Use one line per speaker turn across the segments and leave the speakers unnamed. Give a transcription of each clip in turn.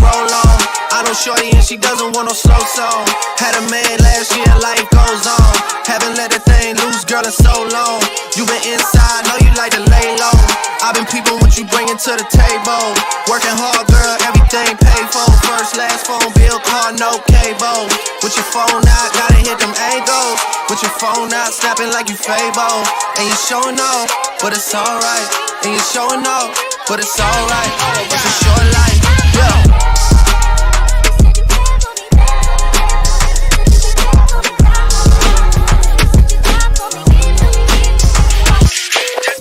Roll on, I know shorty and she doesn't want no slow song. Had a man last year, life goes on. Haven't let a thing loose, girl, in so long. You been inside, know you like to lay low. I've been peeping what you bringing to the table. Working hard, girl, everything paid for. First, last phone bill, car, no cable. With your phone out, gotta hit them angles. With your phone out, snapping like you Fable. And you showing off, but it's alright. And you showing off, but it's alright. It's a short life, yeah.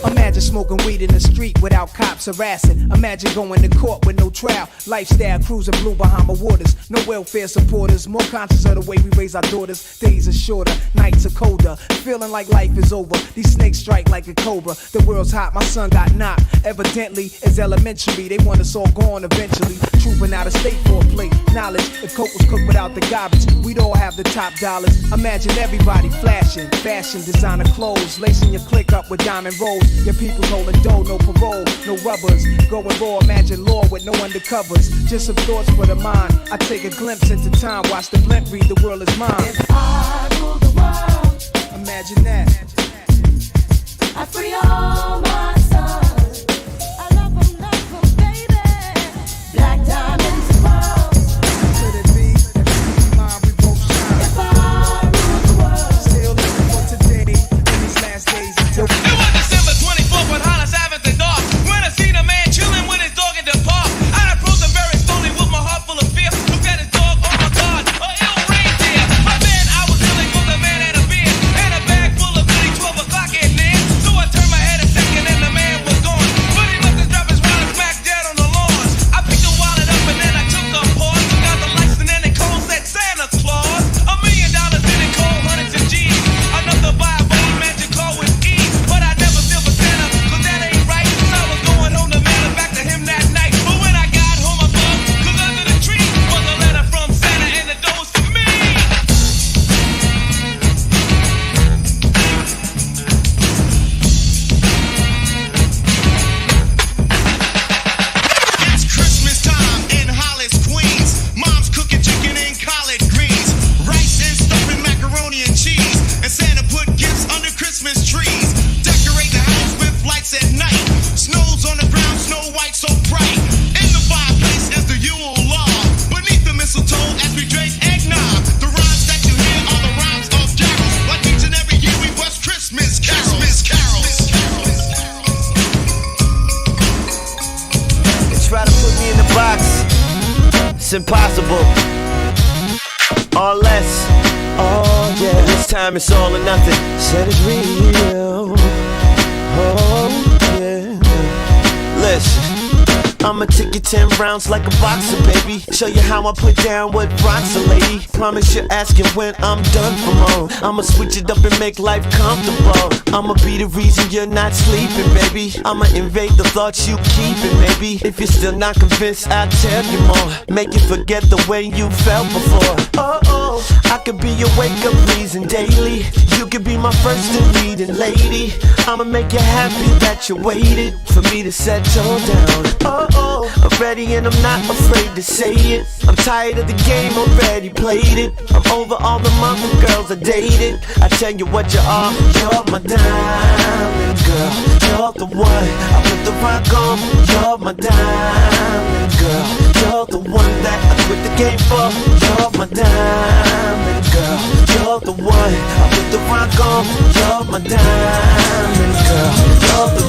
Imagine smoking weed in the street without cops harassing. Imagine going to court with no trial. Lifestyle cruising blue Bahama waters. No welfare supporters. More conscious of the way we raise our daughters. Days are shorter, nights are colder. Feeling like life is over. These snakes strike like a cobra. The world's hot, my son got knocked. Evidently, it's elementary. They want us all gone eventually. Trooping out of state for a plate. Knowledge, if coke was cooked without the garbage, we'd all have the top dollars. Imagine everybody flashing. Fashion, designer clothes. Lacing your click up with diamond rolls. Your people holding dough, no parole, no rubbers. Going raw, imagine law with no undercovers. Just some thoughts for the mind. I take a glimpse into time, watch the blimp read, the world is mine.
If I rule the world,
imagine that.
I free all my sons. I love them, baby. Black diamonds and pearls.
Could it be that mind we both shine?
If I rule the world,
still living for today, in these last days until
it was December 24th when Hollis Avenue the dark. When I seen a man chilling with his dog in the park, I approached him very slowly with my heart full of fear. Looked at his dog, oh my God, a ill reindeer. My man, I was dealing with a man and a beer and a bag full of goodies, 12 o'clock at night. So I turned my head a second and the man was gone. But he left his drop his wallet smack dead on the lawn. I picked the wallet up and then I took the pause. Took out the lights and then it called said Santa Claus. $1 million didn't call hundreds of G's. Enough to buy a bold magic car with ease. But I never steal for Santa, cause that ain't right. So I was going home to mail it back to him that night. But when I got home I bugged, cause under the tree was a letter from Santa and the door was for me. It's Christmas time in Hollis, Queens. Mom's cooking chicken and collard greens, rice and stuffing macaroni and cheese. And Santa put gifts under Christmas trees. Decorate the house with lights at night. Snow's on the ground, snow white so bright. In the fireplace is the Yule log. Beneath the mistletoe as we drink eggnog. The rhymes that you hear are the rhymes of carols. Like each and every year we bust Christmas carols.
They try to put me in the box. It's impossible. Or less. Oh yeah. This time it's all or nothing. Said it's real. Oh yeah. Listen. I'ma take you 10 rounds like a boxer, baby. Show you how I put down what rocks a lady. Promise you're asking when I'm done for more. I'ma switch it up and make life comfortable. I'ma be the reason you're not sleeping, baby. I'ma invade the thoughts you keeping, maybe. If you're still not convinced, I'll tell you more. Make you forget the way you felt before. Oh, I could be your wake-up reason daily. You could be my first and leading lady. I'ma make you happy that you waited for me to settle down. I'm ready and I'm not afraid to say it. I'm tired of the game, already played it. I'm over all the mother girls I dated. I tell you what you are, you're my diamond girl. You're the one I put the rock on. You're my diamond girl. You're the one that I quit the game for. You're my diamond girl. You're the one I put the rock on. You're my diamond girl. You're the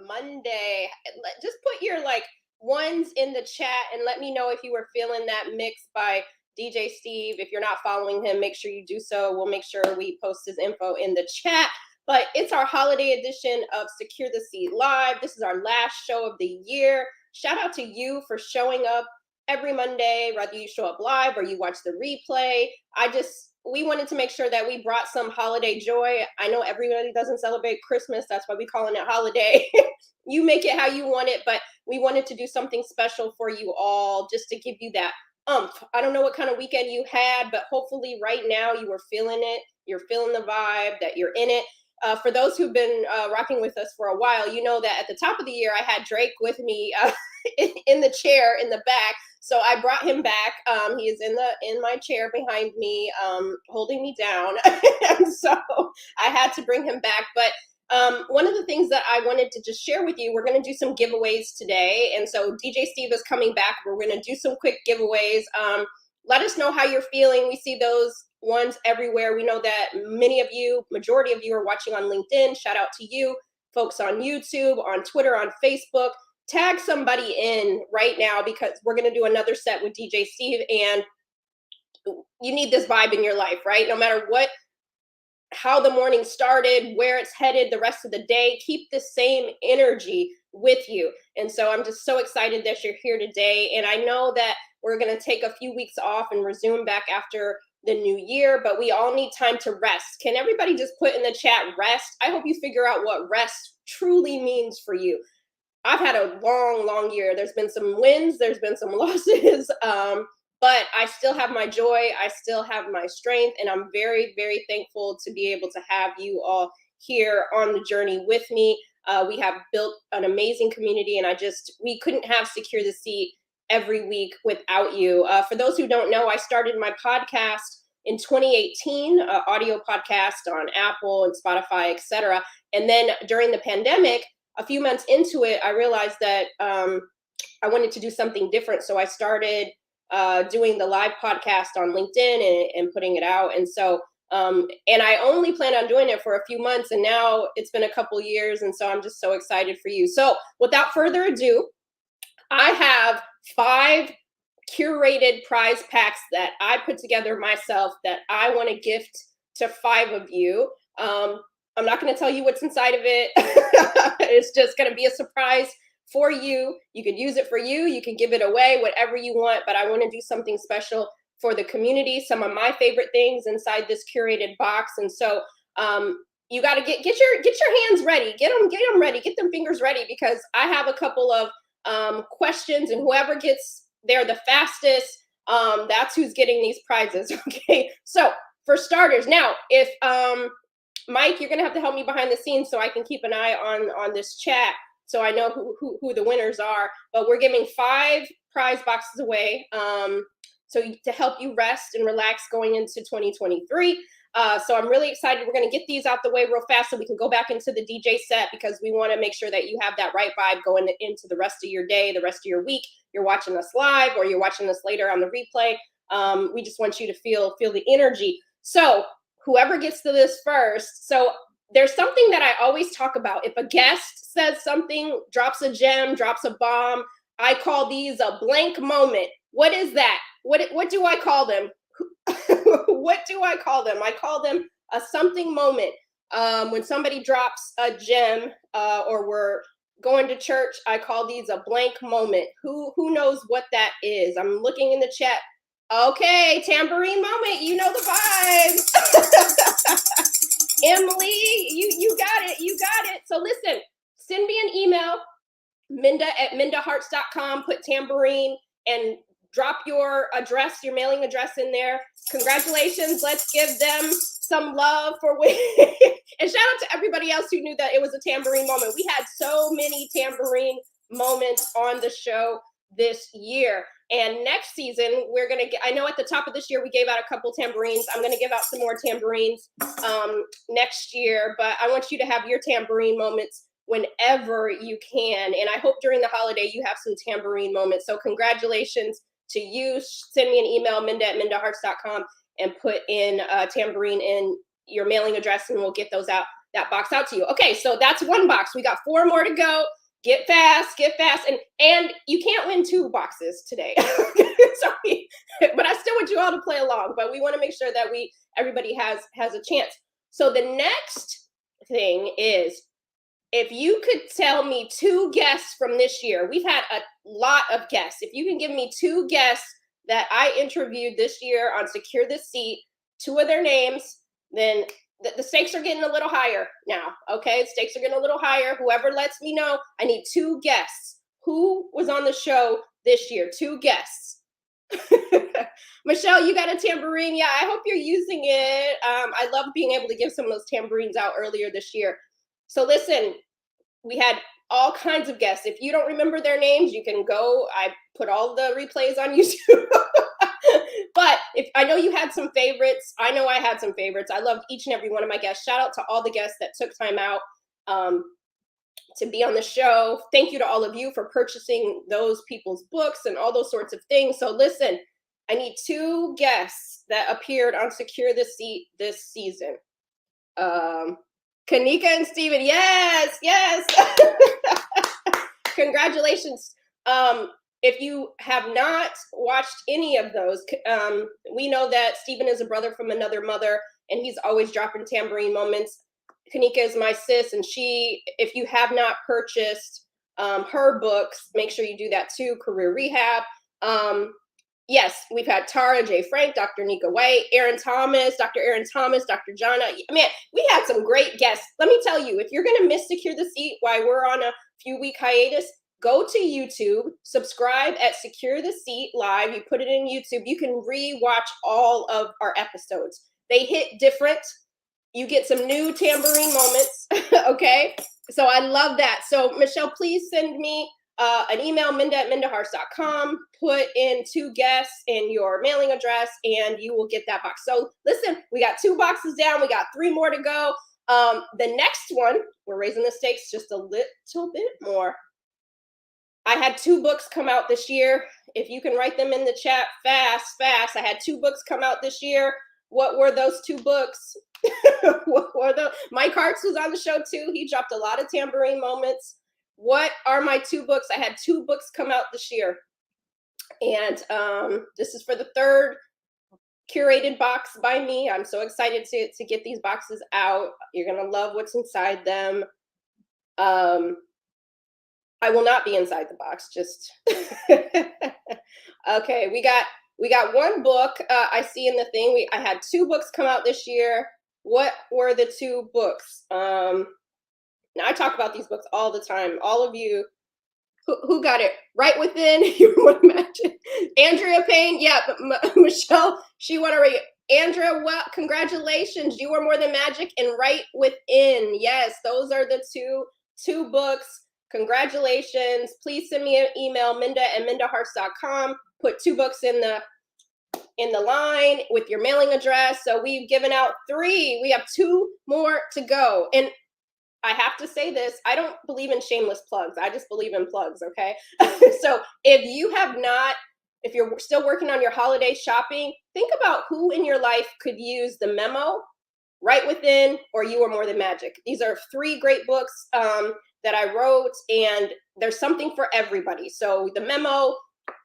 Monday. Just put your like ones in the chat and let me know if you were feeling that mix by DJ Steve. If you're not following him, make sure you do so. We'll make sure we post his info in the chat. But it's our holiday edition of Secure the Seat Live. This is our last show of the year. Shout out to you for showing up every Monday, whether you show up live or you watch the replay. We wanted to make sure that we brought some holiday joy. I know everybody doesn't celebrate Christmas. That's why we're calling it holiday. You make it how you want it, but we wanted to do something special for you all just to give you that umph. I don't know what kind of weekend you had, but hopefully right now you were feeling it. You're feeling the vibe, that you're in it. For those who've been rocking with us for a while, you know that at the top of the year, I had Drake with me in the chair in the back. So I brought him back. He is in my chair behind me, holding me down. And so I had to bring him back. But one of the things that I wanted to just share with you, we're going to do some giveaways today. And so DJ Steve is coming back. We're going to do some quick giveaways. Let us know how you're feeling. We see those ones everywhere. We know that majority of you are watching on LinkedIn. Shout out to you, folks on YouTube, on Twitter, on Facebook. Tag somebody in right now because we're going to do another set with DJ Steve, and you need this vibe in your life, right? No matter how the morning started, where it's headed the rest of the day, keep the same energy with you. And so I'm just so excited that you're here today. And I know that we're going to take a few weeks off and resume back after the new year, but we all need time to rest. Can everybody just put in the chat rest? I hope you figure out what rest truly means for you. I've had a long year. There's been some wins, there's been some losses, but I still have my joy. I still have my strength, and I'm very, very thankful to be able to have you all here on the journey with me. We have built an amazing community, and we couldn't have Secure the Seat every week without you. For those who don't know, I started my podcast in 2018, audio podcast on Apple and Spotify, etc. And then during the pandemic, a few months into it, I realized that I wanted to do something different. So I started doing the live podcast on LinkedIn and putting it out. And so, and I only planned on doing it for a few months, and now it's been a couple years. And so I'm just so excited for you. So without further ado, I have 5 curated prize packs that I put together myself that I want to gift to 5 of you. I'm not going to tell you what's inside of it. It's just going to be a surprise for you. You could use it for you. You can give it away, whatever you want. But I want to do something special for the community. Some of my favorite things inside this curated box. And so you got to get your hands ready. Get them ready. Get them fingers ready, because I have a couple of questions, and whoever gets there the fastest, that's who's getting these prizes. Okay. So for starters, now if Mike, you're gonna have to help me behind the scenes so I can keep an eye on this chat so I know who the winners are. But we're giving 5 prize boxes away, so to help you rest and relax going into 2023. So I'm really excited. We're gonna get these out the way real fast so we can go back into the DJ set, because we want to make sure that you have that right vibe going into the rest of your day, the rest of your week. You're watching us live or you're watching us later on the replay. We just want you to feel the energy. So whoever gets to this first. So there's something that I always talk about. If a guest says something, drops a gem, drops a bomb, I call these a blank moment. What is that? What do I call them? What do I call them? I call them a something moment. When somebody drops a gem, or we're going to church, I call these a blank moment. Who knows what that is? I'm looking in the chat. Okay, tambourine moment. You know the vibe. Emily, you got it. You got it. So listen, send me an email, minda@mindahearts.com. Put tambourine and drop your address, your mailing address in there. Congratulations. Let's give them some love for winning. And shout out to everybody else who knew that it was a tambourine moment. We had so many tambourine moments on the show this year. And next season, we're going to get, I know at the top of this year, we gave out a couple tambourines. I'm going to give out some more tambourines next year, but I want you to have your tambourine moments whenever you can. And I hope during the holiday, you have some tambourine moments. So congratulations to you. Send me an email, minda@mindahearts.com, and put in tambourine in your mailing address, and we'll get those out, that box out to you. Okay, so that's one box. We got 4 more to go. Get fast, and you can't win 2 boxes today. Sorry, but I still want you all to play along. But we want to make sure that everybody has a chance. So the next thing is, if you could tell me 2 guests from this year, we've had a lot of guests. If you can give me 2 guests that I interviewed this year on Secure This Seat, 2 of their names, then the stakes are getting a little higher now, okay? Stakes are getting a little higher. Whoever lets me know, I need 2 guests. Who was on the show this year? 2 guests. Michelle, you got a tambourine? Yeah, I hope you're using it. I love being able to give some of those tambourines out earlier this year. So listen, we had all kinds of guests. If you don't remember their names, you can go. I put all the replays on YouTube. But if I know you had some favorites, I know I had some favorites. I loved each and every one of my guests. Shout out to all the guests that took time out to be on the show. Thank you to all of you for purchasing those people's books and all those sorts of things. So listen, I need 2 guests that appeared on Secure This Seat this season. Kanika and Steven, yes. Congratulations. If you have not watched any of those, we know that Steven is a brother from another mother, and he's always dropping tambourine moments. Kanika is my sis, and if you have not purchased her books, make sure you do that too. Career Rehab. Yes, we've had Tara J. Frank, Dr. Nika White, Dr. Aaron Thomas, Dr. Jana. Man, we had some great guests. Let me tell you, if you're going to miss Secure the Seat while we're on a few-week hiatus, go to YouTube, subscribe at Secure the Seat Live. You put it in YouTube. You can re-watch all of our episodes. They hit different. You get some new tambourine moments, okay? So I love that. So Michelle, please send me an email, minda@mindahearts.com. Put in 2 guests in your mailing address, and you will get that box. So listen, we got 2 boxes down. We got 3 more to go. The next one, we're raising the stakes just a little bit more. I had 2 books come out this year. If you can write them in the chat fast. I had 2 books come out this year. What were those 2 books? What were those? Mike Hartz was on the show too. He dropped a lot of tambourine moments. What are my 2 books? I had 2 books come out this year. And this is for the 3rd curated box by me. I'm so excited to get these boxes out. You're going to love what's inside them. I will not be inside the box, just okay. We got 1 book. I see in the thing. I had 2 books come out this year. What were the 2 books? Now I talk about these books all the time. All of you who got it right within. You would imagine. Andrea Payne, yeah, Michelle, she won a rate. Andrea, well, congratulations. You Are More Than Magic and Right Within. Yes, those are the two books. Congratulations. Please send me an email, minda@mindahearts.com. Put 2 books in the line with your mailing address. So we've given out 3. We have 2 more to go. And I have to say this, I don't believe in shameless plugs. I just believe in plugs, okay? So if you're still working on your holiday shopping, think about who in your life could use the memo, Right Within, or You Are More Than Magic. These are 3 great books that I wrote, and there's something for everybody. So the memo,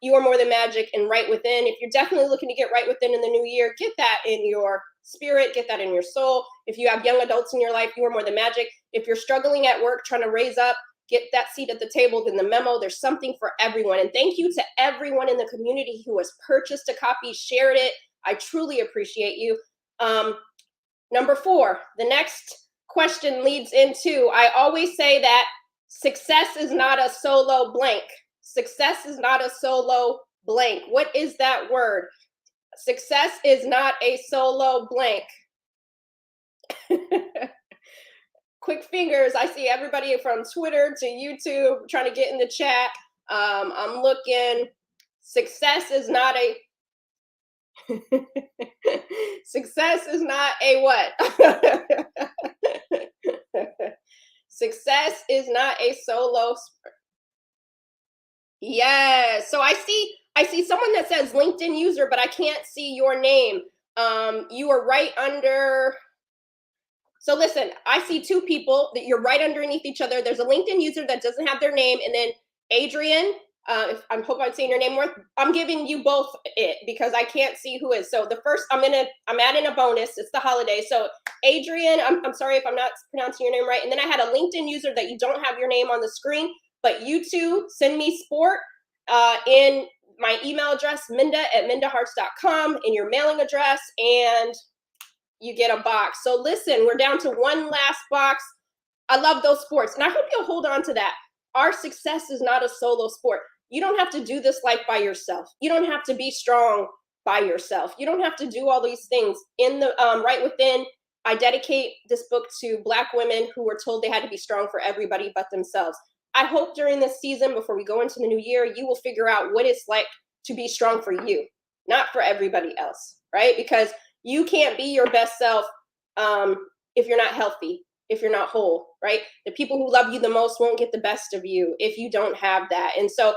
You Are More Than Magic, and Right Within. If you're definitely looking to get right within in the new year, get that in your spirit, get that in your soul. If you have young adults in your life, You Are More Than Magic. If you're struggling at work, trying to raise up, get that seat at the table, then the memo, there's something for everyone. And thank you to everyone in the community who has purchased a copy, shared it. I truly appreciate you. Number 4, the next question leads into, I always say that success is not a solo blank. Success is not a solo blank. What is that word? Success is not a solo blank. Quick fingers. I see everybody from Twitter to YouTube trying to get in the chat. I'm looking. Success is not a success is not a what? Success is not a solo. Yes. So I see someone that says LinkedIn user, but I can't see your name. You are right under. So listen, I see two people that you're right underneath each other. There's a LinkedIn user that doesn't have their name, and then Adrian, if I hope I'm saying your name right, I'm giving you both it because I can't see who is. So the first, I'm adding a bonus. It's the holiday. So Adrian, I'm sorry if I'm not pronouncing your name right. And then I had a LinkedIn user that you don't have your name on the screen, but you two send me sport in my email address, minda@mindahearts.com, in your mailing address, and you get a box. So listen, we're down to one last box. I love those sports, and I hope you'll hold on to that. Our success is not a solo sport. You don't have to do this life by yourself. You don't have to be strong by yourself. You don't have to do all these things. In the right within, I dedicate this book to Black women who were told they had to be strong for everybody but themselves. I hope during this season, before we go into the new year, you will figure out what it's like to be strong for you, not for everybody else, right? Because you can't be your best self if you're not healthy, if you're not whole, right? The people who love you the most won't get the best of you if you don't have that. And so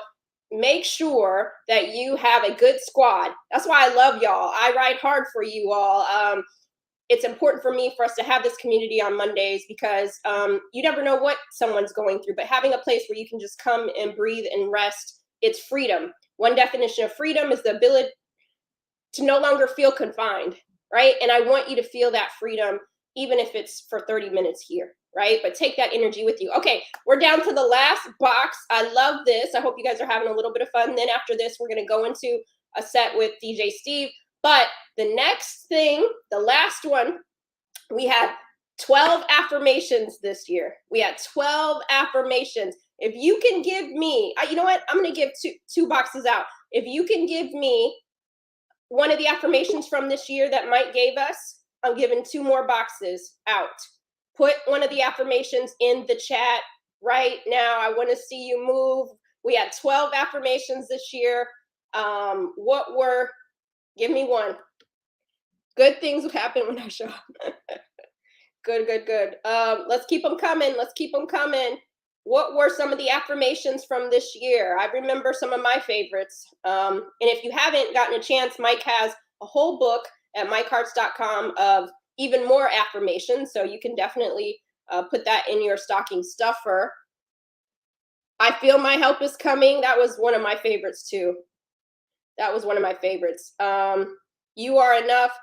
make sure that you have a good squad. That's why I love y'all. I ride hard for you all. It's important for me for us to have this community on Mondays because you never know what someone's going through, but having a place where you can just come and breathe and rest, it's freedom. One definition of freedom is the ability to no longer feel confined, right? And I want you to feel that freedom, even if it's for 30 minutes here, right? But take that energy with you. Okay, we're down to the last box. I love this. I hope you guys are having a little bit of fun. Then after this, we're going to go into a set with DJ Steve. But the next thing, the last one, we had 12 affirmations this year. We had 12 affirmations. If you can give me, you know what? I'm going to give two boxes out. If you can give me one of the affirmations from this year that Mike gave us, I'm giving 2 more boxes out. Put one of the affirmations in the chat right now. I want to see you move. We had 12 affirmations this year. Give me one. Good things will happen when I show up. Good. Let's keep them coming. What were some of the affirmations from this year? I remember some of my favorites. And if you haven't gotten a chance, Mike has a whole book at mikehearts.com of even more affirmations. So you can definitely put that in your stocking stuffer. I feel my help is coming. That was one of my favorites too. You are enough.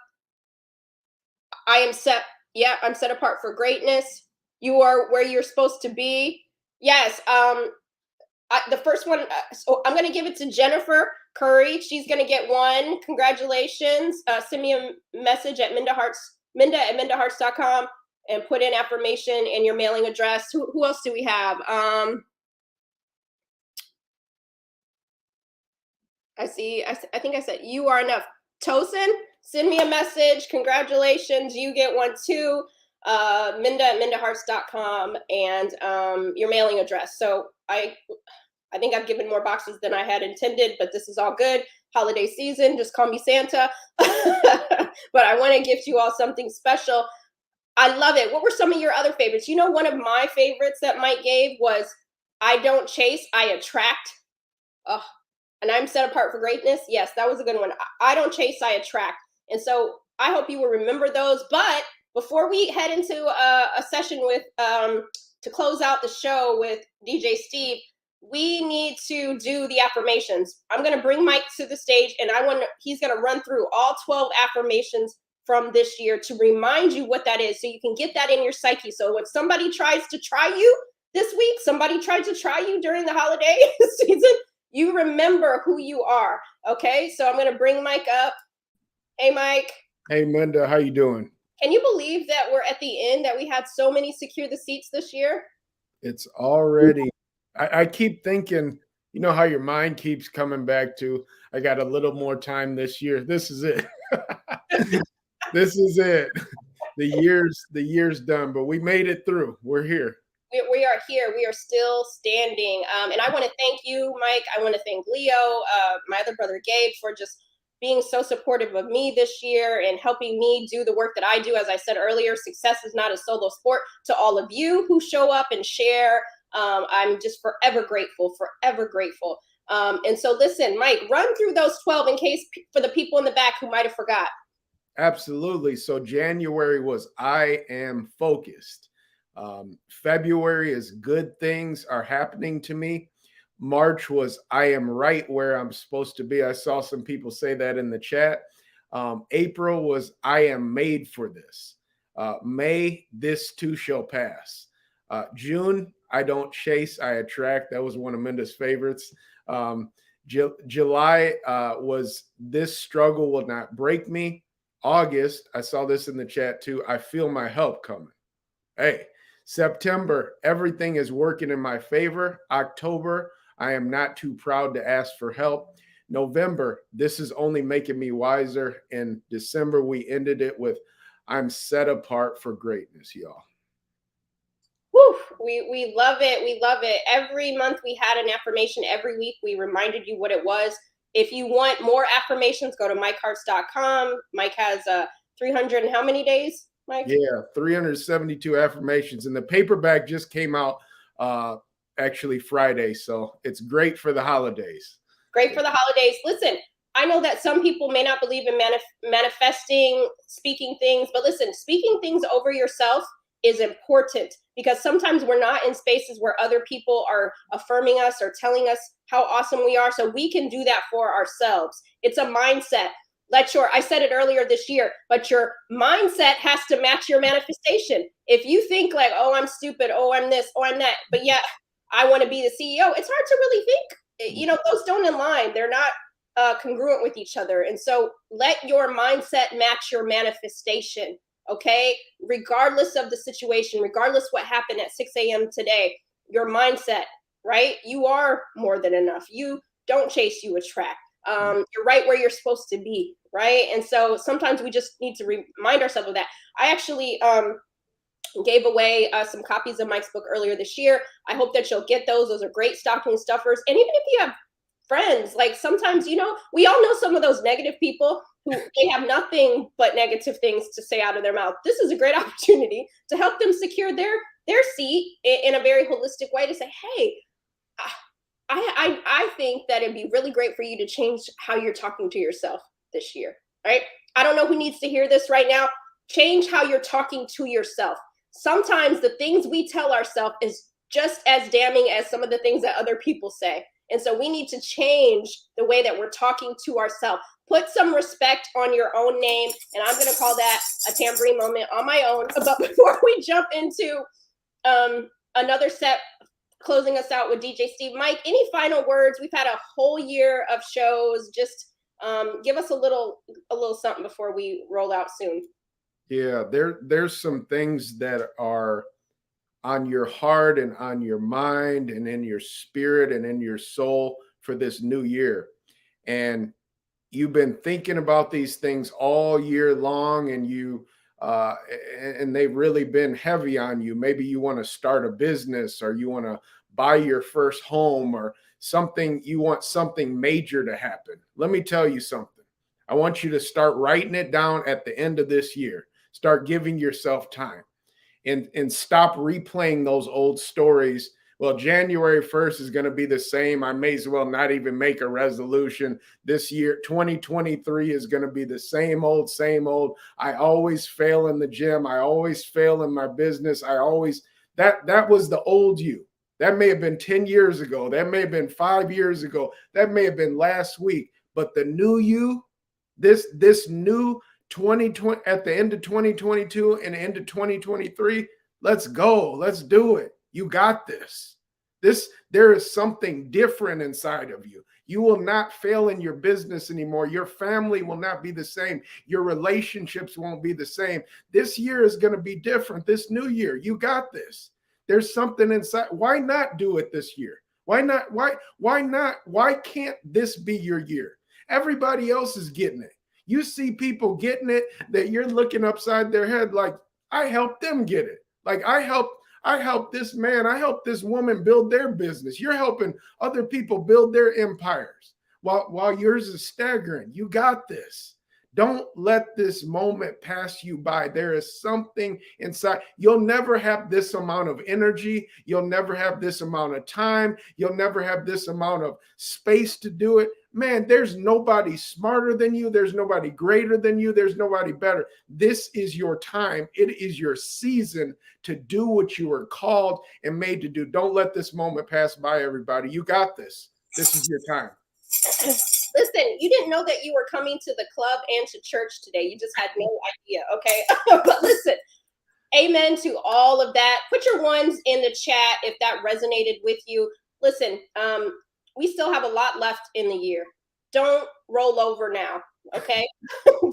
I am set. Yeah, I'm set apart for greatness. You are where you're supposed to be. Yes. The first one, so I'm going to give it to Jennifer Curry. She's going to get one. Congratulations. Send me a message at minda@mindahearts.com and put in affirmation and your mailing address. Who else do we have? I think I said you are enough. Tosin, send me a message. Congratulations. You get one too. Minda@mindahearts.com and your mailing address. So I think I've given more boxes than I had intended, but this is all good. Holiday season, just call me Santa. But I want to gift you all something special. I love it. What were some of your other favorites? You know, one of my favorites that Mike gave was I don't chase, I attract. Oh, and I'm set apart for greatness. Yes, that was a good one. I don't chase, I attract. And so I hope you will remember those. But before we head into a session with to close out the show with DJ Steve, we need to do the affirmations. I'm going to bring Mike to the stage, and he's going to run through all 12 affirmations from this year to remind you what that is, so you can get that in your psyche. So when somebody tries to try you this week, somebody tried to try you during the holiday season, you remember who you are. Okay, so I'm going to bring Mike up. Hey, Mike.
Hey, Minda, how you doing?
Can you believe that we're at the end, that we had so many secure the seats this year?
It's already, I keep thinking, you know how your mind keeps coming back to, I got a little more time this year. This is it. This is it. The year's done, but we made it through. We're here.
We are here. We are still standing. And I want to thank you, Mike. I want to thank Leo, my other brother, Gabe, for just being so supportive of me this year and helping me do the work that I do. As I said earlier, success is not a solo sport. To all of you who show up and share, I'm just forever grateful. And so listen, Mike, run through those 12 in case for the people in the back who might have forgot.
Absolutely. So January was I am focused. February is good things are happening to me. March was I am right where I'm supposed to be. I saw some people say that in the chat. April was I am made for this. May, this too shall pass. June, I don't chase, I attract. That was one of Minda's favorites. July was this struggle will not break me. August, I saw this in the chat too. I feel my help coming. Hey, September, everything is working in my favor. October, I am not too proud to ask for help. November, this is only making me wiser. And December, we ended it with I'm set apart for greatness, y'all.
Whew, we love it. We love it. Every month we had an affirmation. Every week we reminded you what it was. If you want more affirmations, go to mikeharts.com. Mike has 300 and how many days, Mike?
Yeah, 372 affirmations. And the paperback just came out actually Friday. So it's great for the holidays.
Great for the holidays. Listen, I know that some people may not believe in manifesting, speaking things, but listen, speaking things over yourself is important because sometimes we're not in spaces where other people are affirming us or telling us how awesome we are. So we can do that for ourselves. It's a mindset. I said it earlier this year, but your mindset has to match your manifestation. If you think like, oh, I'm stupid, oh, I'm this, oh, I'm that, but yeah, I want to be the CEO, it's hard to really think, you know, those don't align. They're not congruent with each other. And so let your mindset match your manifestation. Okay, regardless of the situation, regardless what happened at 6 a.m. today, your mindset, right? You are more than enough. You don't chase, you attract. You're right where you're supposed to be, right? And so sometimes we just need to remind ourselves of that. I actually gave away some copies of Mike's book earlier this year. I hope that you'll get those. Those are great stocking stuffers. And even if you have friends, like sometimes, you know, we all know some of those negative people who they have nothing but negative things to say out of their mouth. This is a great opportunity to help them secure their seat in a very holistic way to say, hey, I think that it'd be really great for you to change how you're talking to yourself this year, right? I don't know who needs to hear this right now. Change how you're talking to yourself. Sometimes the things we tell ourselves is just as damning as some of the things that other people say. And so we need to change the way that we're talking to ourselves. Put some respect on your own name. And I'm going to call that a tambourine moment on my own. But before we jump into another set, closing us out with DJ Steve, Mike, any final words? We've had a whole year of shows. Just give us a little something before we roll out soon.
Yeah, there's some things that are on your heart and on your mind and in your spirit and in your soul for this new year. And you've been thinking about these things all year long, and and they've really been heavy on you. Maybe you want to start a business, or you want to buy your first home, or something. You want something major to happen. Let me tell you something. I want you to start writing it down at the end of this year. Start giving yourself time. And stop replaying those old stories. Well, January 1st is going to be the same. I may as well not even make a resolution. This year, 2023 is going to be the same old, same old. I always fail in the gym. I always fail in my business. That was the old you. That may have been 10 years ago. That may have been 5 years ago. That may have been last week. But the new you, this new 2020 at the end of 2022 and into 2023, let's go. Let's do it. You got this. There is something different inside of you. You will not fail in your business anymore. Your family will not be the same. Your relationships won't be the same. This year is going to be different. This new year, you got this. There's something inside. Why not do it this year? Why not? Why not? Why can't this be your year? Everybody else is getting it. You see people getting it that you're looking upside their head like, I helped them get it. Like I helped this man, I helped this woman build their business. You're helping other people build their empires while yours is staggering. You got this. Don't let this moment pass you by. There is something inside. You'll never have this amount of energy. You'll never have this amount of time. You'll never have this amount of space to do it. man, there's nobody smarter than you. There's nobody greater than you. There's nobody better. This is your time. It is your season to do what you were called and made to do. Don't let this moment pass by, everybody. You got this. This is your time.
Listen, you didn't know that you were coming to the club and to church today. You just had no idea, okay? But listen, amen to all of that. Put your ones in the chat if that resonated with you. Listen, we still have a lot left in the year. Don't roll over now, okay?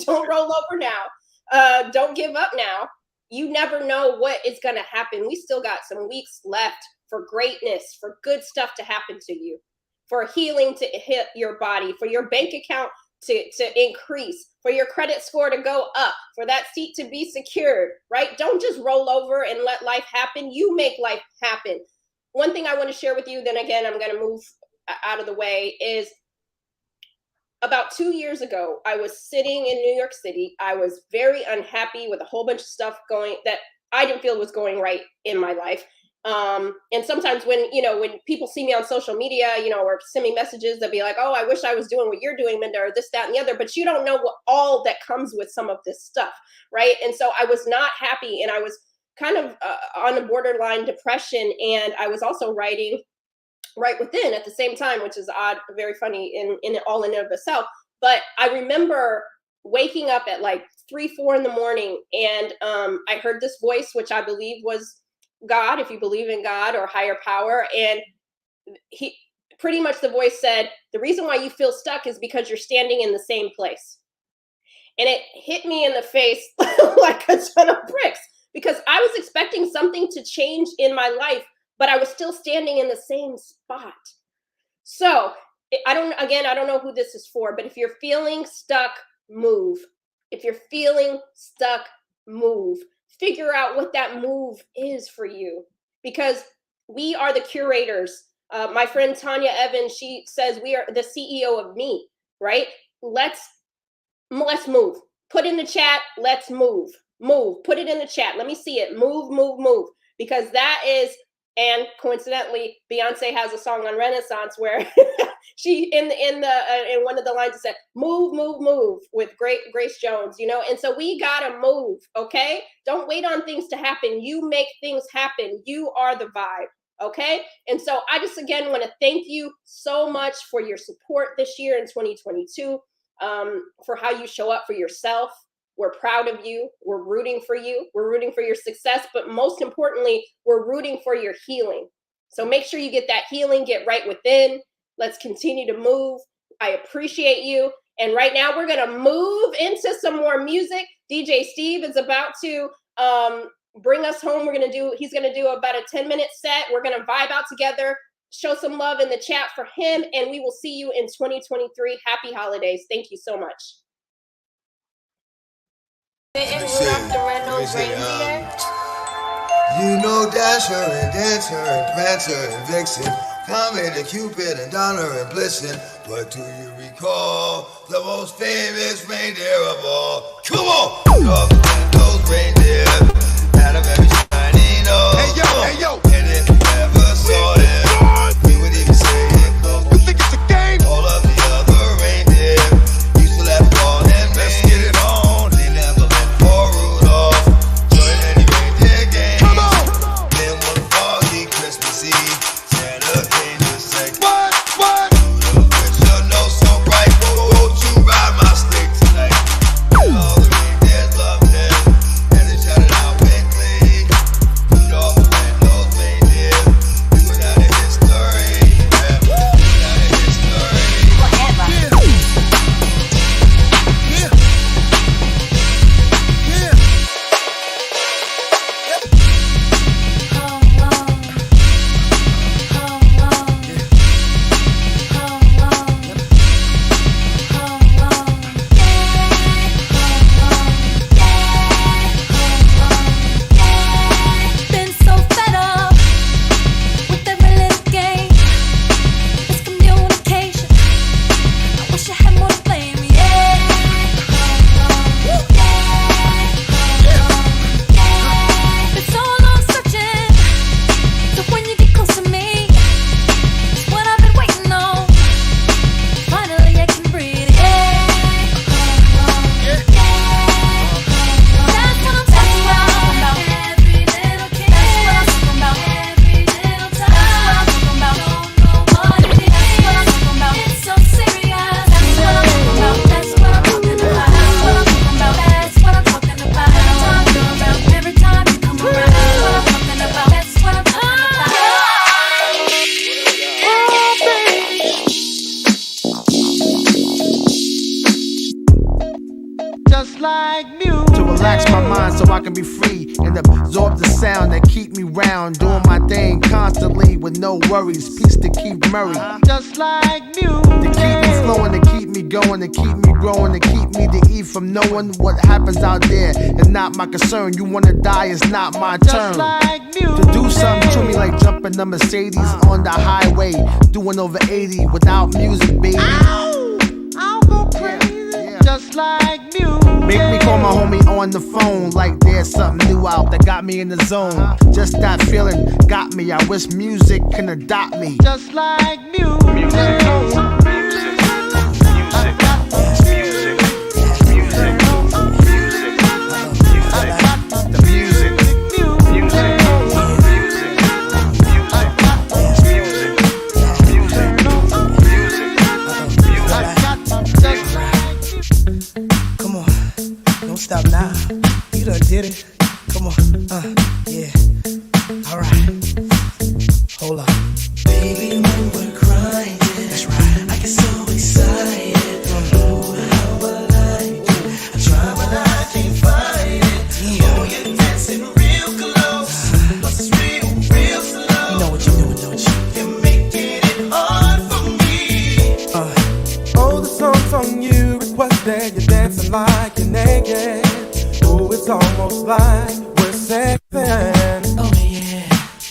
Don't roll over now. Don't give up now. You never know what is going to happen. We still got some weeks left for greatness, for good stuff to happen to you, for healing to hit your body, for your bank account to increase, for your credit score to go up, for that seat to be secured, right? Don't just roll over and let life happen. You make life happen. One thing I want to share with you, then again, I'm going to move out of the way, is about 2 years ago, I was sitting in New York City. I was very unhappy with a whole bunch of stuff going that I didn't feel was going right in my life. And sometimes when people see me on social media, or send me messages, they'll be like, oh, I wish I was doing what you're doing, Minda, or this, that, and the other, but you don't know what all that comes with some of this stuff. Right. And so I was not happy, and I was kind of on a borderline depression. And I was also writing right within at the same time, which is odd, very funny in all in and of itself. But I remember waking up at like 3-4 in the morning, and I heard this voice, which I believe was God, if you believe in God or higher power. And he pretty much, the voice said, the reason why you feel stuck is because you're standing in the same place. And it hit me in the face like a ton of bricks, because I was expecting something to change in my life, but I was still standing in the same spot. So I don't know who this is for, but if you're feeling stuck, move. If you're feeling stuck, move. Figure out what that move is for you, because we are the curators. My friend Tanya Evans, she says we are the CEO of me, right? Let's move. Put in the chat, let's move. Move. Put it in the chat. Let me see it. Move, move, move. Because that is, and coincidentally, Beyonce has a song on Renaissance where she in one of the lines it said, "Move, move, move" with Grace Jones, And so we gotta move, okay? Don't wait on things to happen. You make things happen. You are the vibe, okay? And so I just again want to thank you so much for your support this year in 2022, for how you show up for yourself. We're proud of you. We're rooting for you. We're rooting for your success. But most importantly, we're rooting for your healing. So make sure you get that healing, get right within. Let's continue to move. I appreciate you. And right now we're going to move into some more music. DJ Steve is about to bring us home. He's going to do about a 10-minute set. We're going to vibe out together, show some love in the chat for him. And we will see you in 2023. Happy holidays. Thank you so much.
You know Dasher and Dancer and Prancer and Vixen, Comet and Cupid and Donner and Blitzen. But do you recall the most famous reindeer of all? Come on! Rudolph those reindeer had a very shiny nose. Hey yo! And if you ever saw them, you would even say it goes. You think it's a game? All of the other reindeer used to laugh on them. Let's get it on. They never let poor Rudolph join any reindeer game. Come on! Then one foggy Christmas Eve, Santa came to say, What? Rudolph, with your nose so bright, won't you ride my stick tonight? And all the reindeers loved him, and they shouted out with glee. Rudolph and those reindeer, we were down
I can be free and absorb the sound that keep me round, doing my thing constantly with no worries. Peace to keep Murray, just like music. To keep me flowing, to keep me going, to keep me growing, to keep me to eat from knowing what happens out there. It's not my concern. You wanna die, it's not my turn. Like to do something to me like jumping the Mercedes on the highway, doing over 80 without music, baby. Ow, I'll go crazy, just like music. Make me call my homie on the phone like there's something new out that got me in the zone. Just that feeling got me. I wish music can adopt me, just like music.
Stop now, you done did it. Come on, yeah. Alright, hold on. Baby, when we're crying, that's right. I get so excited. Oh, how I like it. I try, but I can't find it. Oh, you're dancing real close, but it's real slow. You know what you're doing, don't you? You're making it hard for me.
Oh, the song's on you. Requested you're dancing like you're naked. Oh, it's almost like we're sexing.
Oh yeah.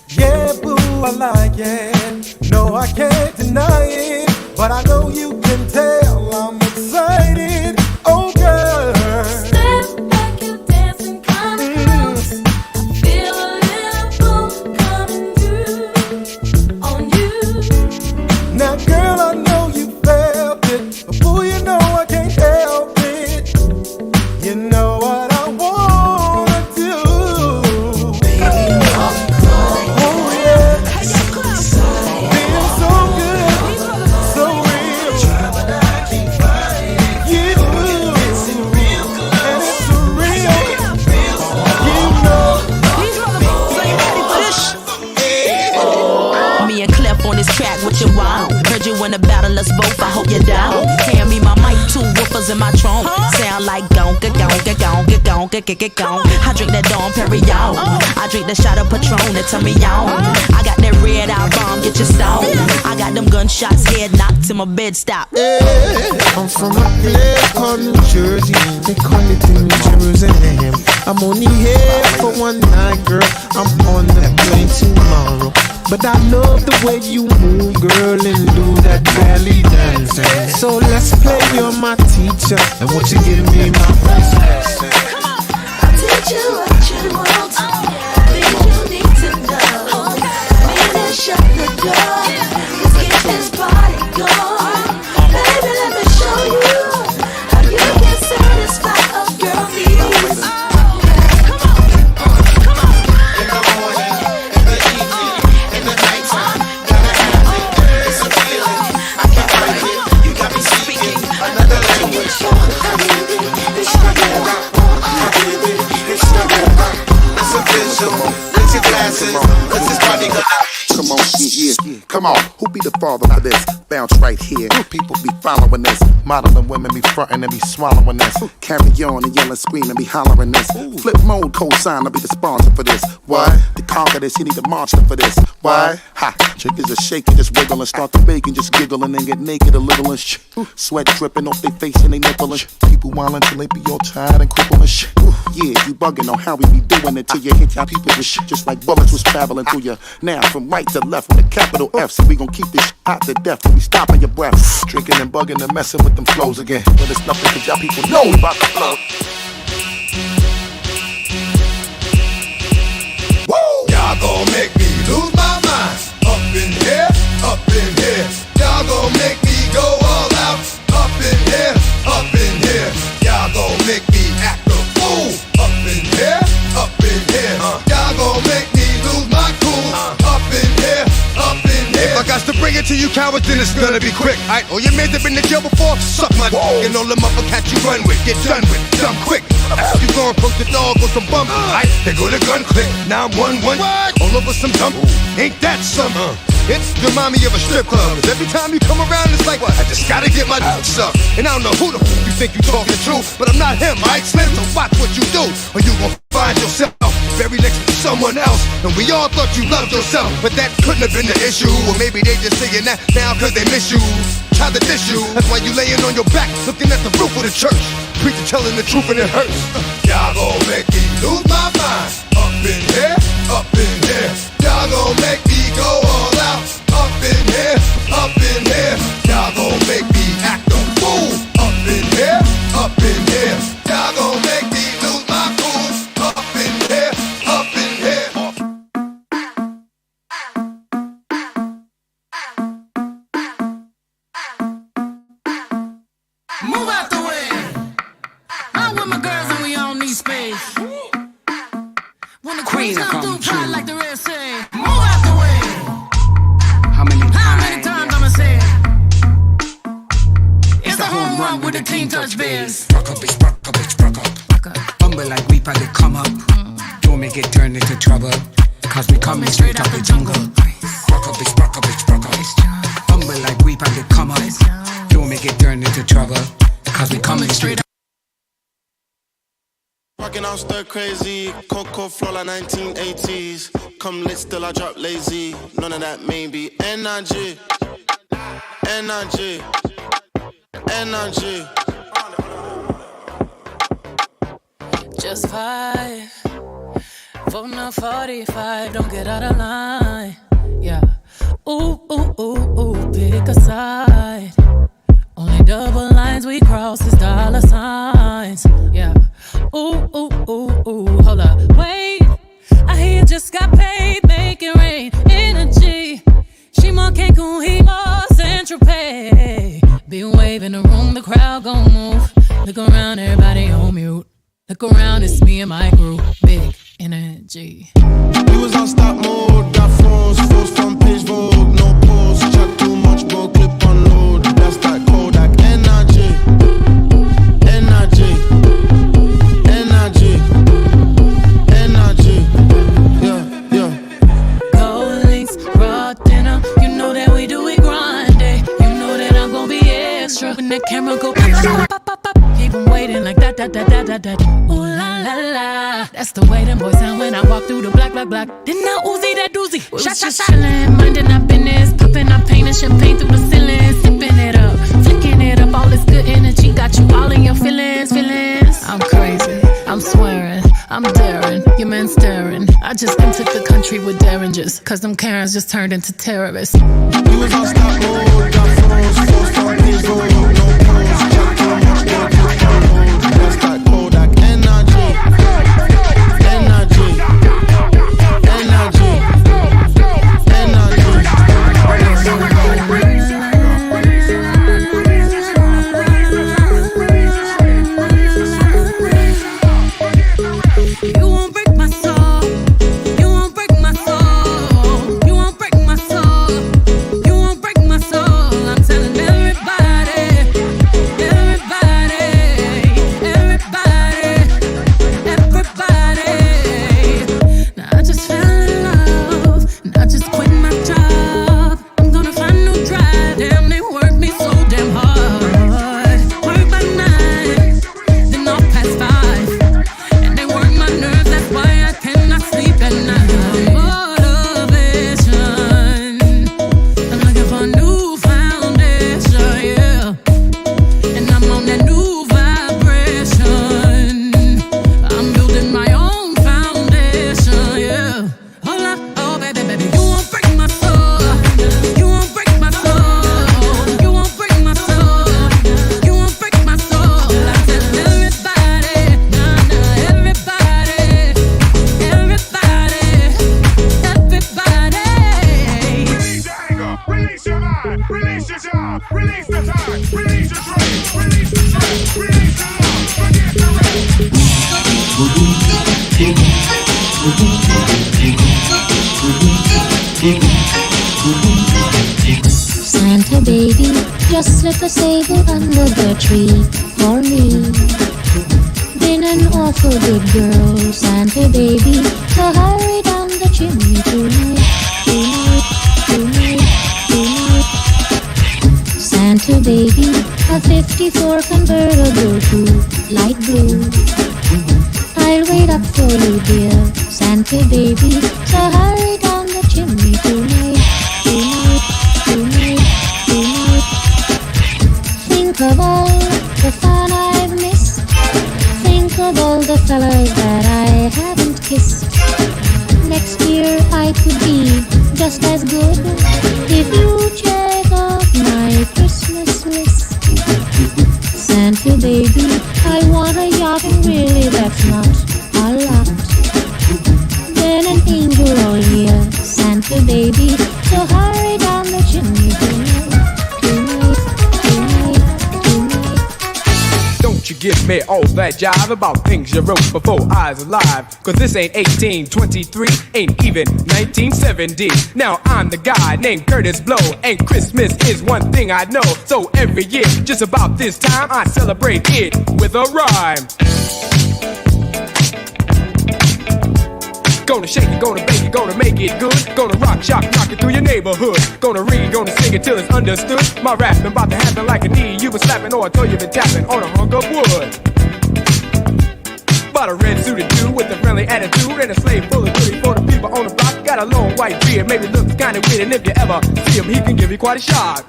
Yeah, boo, I like it. No, I can't deny it, but I know you can tell I'm excited. Oh, girl.
Step back, you dancing kinda close. I feel a little boom coming through on you.
Now, girl, I know you felt it, but boo, you know I can't help it. You know what I wanna do, baby. Oh yeah, feels so good, so real. But I can't find you, and it's real. You know.
Me and Clef on this track, what you want? Heard you in the battle, us both, I hope you're down. Hand me my mic, 2 woofers in my trunk. Sound like gonka, gonka, gonka, gonka, gonka, gonka. I drink that Dom Perignon. I drink the shot of Patron that turn me on. I got that red eye bomb, get your stone. I got them gunshots, head knocked till my bed stop.
I'm from a place called New Jersey. They call it New Jerusalem. I'm only here for one night, girl. I'm on the plane tomorrow. But I love the way you move, girl, and do that belly dancing. So let's play, you're my teacher, and won't you give me my first lesson?
I'll teach you what you want. Things you need to know. Mean and shut the door. Let's get this party going. Baby, let me show you how you can satisfy a girl needs.
Come on, yeah. Come on, who be the father for this? Bounce right here. People be following this. Modeling women be frontin' and be swallowing this. Carry on and yelling, screaming, be hollering this. Flip mode, co-sign, I'll be the sponsor for this. Why? To conquer this, he need a monster for this. Why? Ha! Chickens just shaking, just wiggling, start to baking, just giggling and get naked a little and sweat dripping off their face and they nipple and people wildin' till they be all tired and crippled and shit. Yeah, you bugging on how we be doing it till you hit y'all people with shit just like bullets was traveling through you. Now from right to left with a capital F, so we gon' keep this shit hot to death till we stopping your breath. Drinking and bugging and messing with them flows again. But it's nothing cause y'all people know we about to flow.
Woo! Y'all gon' make me lose my mind. Up in here, up in here. Y'all gon' make me go all out. Up in here, up in here. Y'all gon' make me act a fool. Up in here, up in here. Y'all gon' make me lose my cool. Up in here, up in here. If I got to bring it to you cowards, then it's gonna be quick. Aight, all your men that been to jail before, suck my dick. And all them upper cats you run with, get done with, dumb quick. After you gon' approach the dog or some bum. Aight, they go to gun click, 911. All over some dumb, ain't that some? It's remind me of a strip club. Cause every time you come around, it's like, what? I just gotta get my dick sucked. And I don't know who the f*** you think you talking to, but I'm not him, aight, Slim? So watch what you do, or you gon' find yourself buried next to someone else. And we all thought you loved yourself, but that couldn't have been the issue. Or maybe they just saying that now cause they miss you. Tried to diss you, that's why you laying on your back, looking at the roof of the church. Preacher telling the truth and it hurts. Y'all gon' make me lose my mind. Up in here, up in here. Y'all gon' make me go all out. Up in here, up in here. Y'all gon' make me act a fool. Up in here, up in here. Y'all gon' make me lose my cool. Up in here, up in here.
Move out the way. I'm with my girls and we all need space. When the queens come through, cry like the rest say. Move out the way. How many times I'ma say it? It's a home run with the clean touch bears.
Rock up, bitch, rock up, bitch, rock up. Bumble like we probably come up. Don't make it turn into trouble. Cause we coming straight out the jungle. Rock up, bitch, rock up, bitch, rock up. Bumble like we probably come up. Don't make it turn into trouble. Cause we coming straight out.
Rockin' out stir crazy, Coco flow like 1980s. Come lit, still I drop lazy. None of that maybe. Energy, energy, energy.
Just 5 voting on 45. Don't get out of line. Yeah. Ooh, ooh, ooh, ooh. Pick a side. Only double lines we cross is dollar signs. Yeah. Ooh, ooh, ooh, ooh. Hold up. Wait. I hear you just got paid. Make it rain. Energy. She more Cancun, he more Central Pay. Be waving the room, the crowd gon' move. Look around, everybody on mute. Look around, it's me and my group. Big energy.
We was on stop mode, got phones, front page Vogue, no pause, chat too much, bro, clip on load. That's that Kodak energy, energy, energy, energy, yeah, yeah.
Gold links, raw dinner, you know that we do it grande. You know that I'm gon' be extra when the camera go pop, pop, pop, pop. Keep 'em waiting like that, that, that, that, that, that. Ooh la la la, that's the way them boys sound when I walk through the black, black, black. Then I Uzi that doozy, shot, shot, shot. Chillin', minding our business, popping our paint and champagne through the ceiling, sipping it up, flicking it up. All this good energy got you all in your feelings, feelings. I'm crazy, I'm swearing, I'm daring, your man staring. I just entered the country with derringers, cause them Karens just turned into terrorists.
We was on stop mode, got phones, front page Vogue, no pause, chat too much, bro, clip on load. That's that Kodak energy, energy, energy,
You won't break my soul. You won't break my soul. You won't break my soul. You won't break my soul. I'm telling everybody, everybody, everybody, everybody. Now I just fell in love, and I just quit my job. I'm gonna find a new drive. Damn, they work me so damn hard. Work by 9, then off past 5. And they work my nerves, that's why I cannot sleep at night. Motivation, I'm looking for a new foundation, yeah. And I'm on that new vibration. I'm building my own foundation, yeah. Hold up, oh baby, baby, you won't break my soul. You won't break my soul. You won't break my soul. You won't break my soul. I tell everybody, nah, nah, everybody, everybody, everybody.
Release your anger, release your mind, release your job, release the time, release your drink, release the stress, release the love, forget the
Santa baby, just slip a sable under the tree for me. Been an awful good girl, Santa baby, so hurry down the chimney tonight, tonight, tonight, tonight. Santa baby, a 54 convertible to light blue. I I'll wait up for you, dear Santa baby. So hurry down the chimney tonight, tonight, tonight, tonight. Think of all the fun I've missed. Think of all the fellas that I haven't kissed. Next year I could be just as good if you check off my Christmas list. Santa baby, I want a yacht, and really that's not a lot. Then an angel all year, Santa baby. So hurry down the chimney tonight, tonight, tonight, tonight.
Don't you give me all that jive about things you wrote before I was alive. Cause this ain't 1823, ain't even 1970. Now I'm the guy named Curtis Blow, and Christmas is one thing I know. So every year, just about this time, I celebrate it with a rhyme. Gonna shake it, gonna bake it, gonna make it good. Gonna rock, shock, knock it through your neighborhood. Gonna read, gonna sing it till it's understood. My rapping about to happen like a knee you been slapping, or I told you been tapping on a hunk of wood. Bought a red suited dude with a friendly attitude and a sleigh full of goodies for the people on the block. Got a long white beard, maybe looks kinda weird, and if you ever see him, he can give you quite a shock.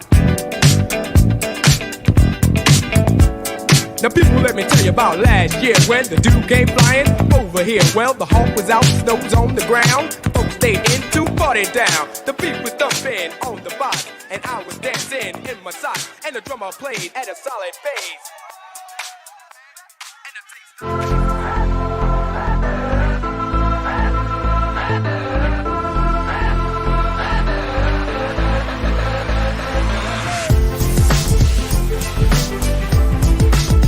Now people, let me tell you about last year when the dude came flying over here. Well, the hawk was out, snow's on the ground. Folks stayed in to party down. The beat was thumping on the box, and I was dancing in my socks, and the drummer played at a solid pace.